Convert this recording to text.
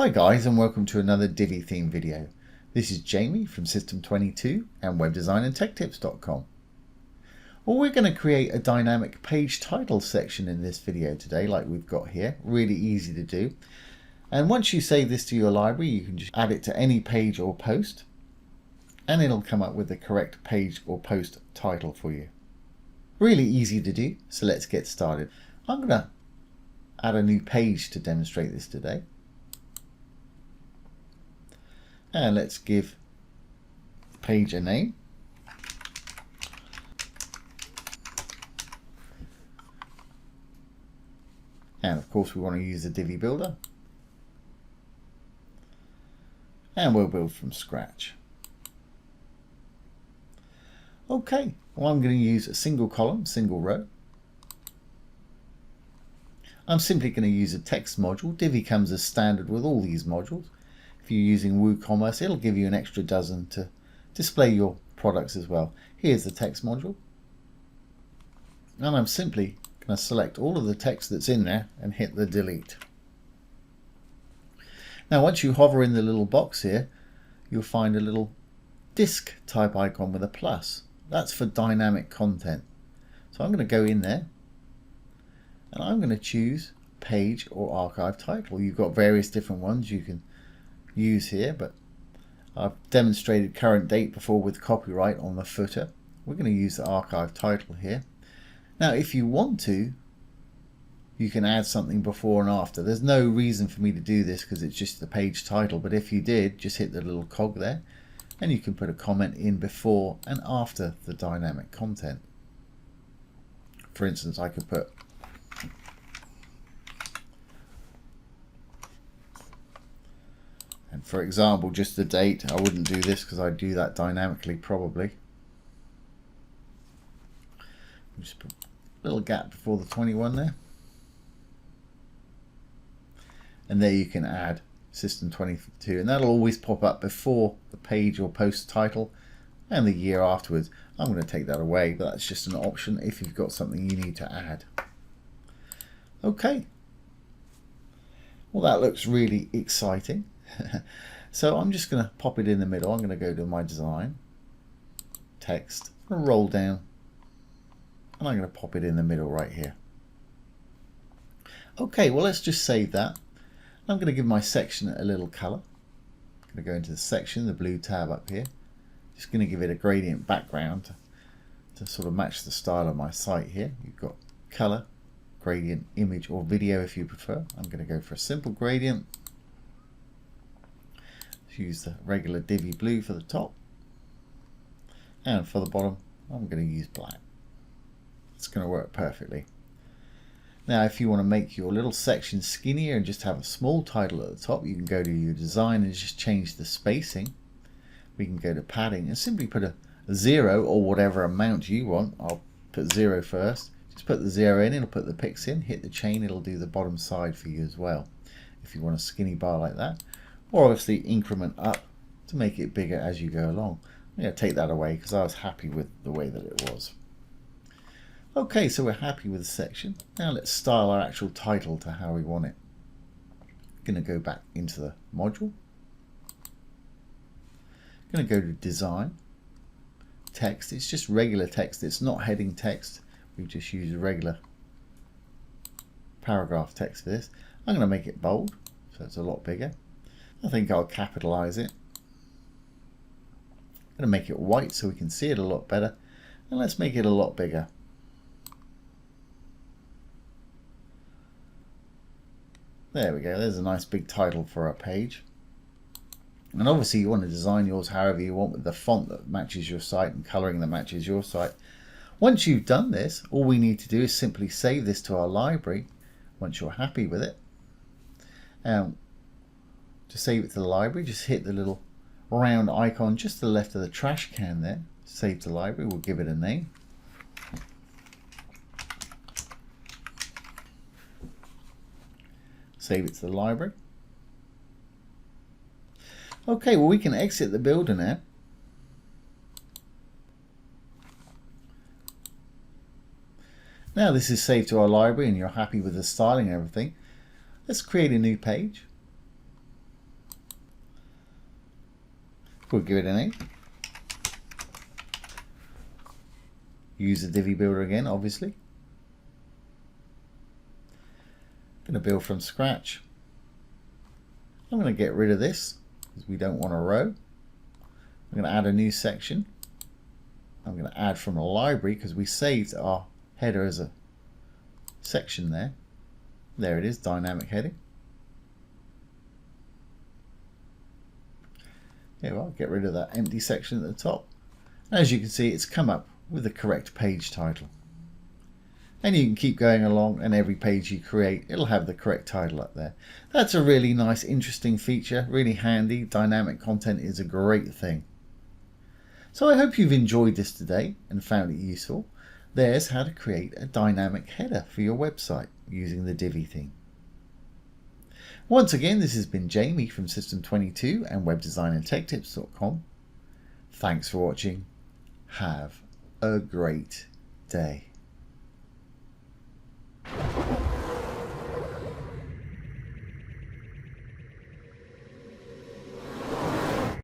Hi guys, and welcome to another Divi theme video. This is Jamie from System22 and webdesignandtechtips.com. Well, we're going to create a dynamic page title section in this video today, like we've got here. Really easy to do. And once you save this to your library, you can just add it to any page or post, and it'll come up with the correct page or post title for you. Really easy to do, so let's get started. I'm going to add a new page to demonstrate this today. And let's give the page a name. And of course we want to use the Divi builder. And we'll build from scratch. Okay, well, I'm going to use a single column, single row. I'm simply going to use a text module. Divi comes as standard with all these modules. If you're using WooCommerce, it'll give you an extra dozen to display your products as well. Here's the text module. And I'm simply going to select all of the text that's in there and hit the delete. Now once you hover in the little box here, you'll find a little disk type icon with a plus. That's for dynamic content. So I'm going to go in there and I'm going to choose page or archive title. You've got various different ones you can use here, but I've demonstrated current date before with copyright on the footer. We're going to use the archive title here. Now if you want to, you can add something before and after. There's no reason for me to do this because it's just the page title, but if you did, just hit the little cog there and you can put a comment in before and after the dynamic content. For instance, I could put and for example, just the date. I wouldn't do this because I'd do that dynamically probably. Just put a little gap before the 21 there. And there you can add System22, and that'll always pop up before the page or post title and the year afterwards. I'm going to take that away, but that's just an option if you've got something you need to add. Okay. Well, that looks really exciting. So I'm just going to pop it in the middle. I'm going to go to my design, text, I'm going to roll down, and I'm going to pop it in the middle right here. Okay, well let's just save that. I'm going to give my section a little color. I'm going to go into the section, the blue tab up here. Just going to give it a gradient background to sort of match the style of my site here. You've got color, gradient, image, or video if you prefer. I'm going to go for a simple gradient. Use the regular Divi blue for the top, and for the bottom I'm going to use black. It's going to work perfectly. Now if you want to make your little section skinnier and just have a small title at the top, you can go to your design and just change the spacing. We can go to padding and simply put a 0 or whatever amount you want. I'll put 0 first. Just put the 0 in, it'll put the pics in, hit the chain, it'll do the bottom side for you as well if you want a skinny bar like that. Or obviously increment up to make it bigger as you go along. I'm going to take that away because I was happy with the way that it was. Okay, so we're happy with the section. Now let's style our actual title to how we want it. I'm going to go back into the module. I'm going to go to design, text. It's just regular text. It's not heading text. We just use regular paragraph text for this. I'm going to make it bold so it's a lot bigger. I think I'll capitalize it. I'm going to make it white so we can see it a lot better, and let's make it a lot bigger. There we go, there's a nice big title for our page. And obviously you want to design yours however you want with the font that matches your site and coloring that matches your site. Once you've done this, all we need to do is simply save this to our library once you're happy with it. To save it to the library, just hit the little round icon just to the left of the trash can there. Save to library, we'll give it a name. Save it to the library. Okay, well we can exit the builder now. Now this is saved to our library and you're happy with the styling and everything. Let's create a new page. We'll give it a name. Use the Divi builder again, obviously. I'm going to build from scratch. I'm going to get rid of this because we don't want a row. I'm going to add a new section. I'm going to add from a library because we saved our header as a section there. There it is, dynamic heading. There we are, get rid of that empty section at the top. As you can see, it's come up with the correct page title. And you can keep going along, and every page you create, it'll have the correct title up there. That's a really nice, interesting feature, really handy. Dynamic content is a great thing. So I hope you've enjoyed this today and found it useful. There's how to create a dynamic header for your website using the Divi theme. Once again, this has been Jamie from System22 and webdesignandtechtips.com. Thanks for watching. Have a great day.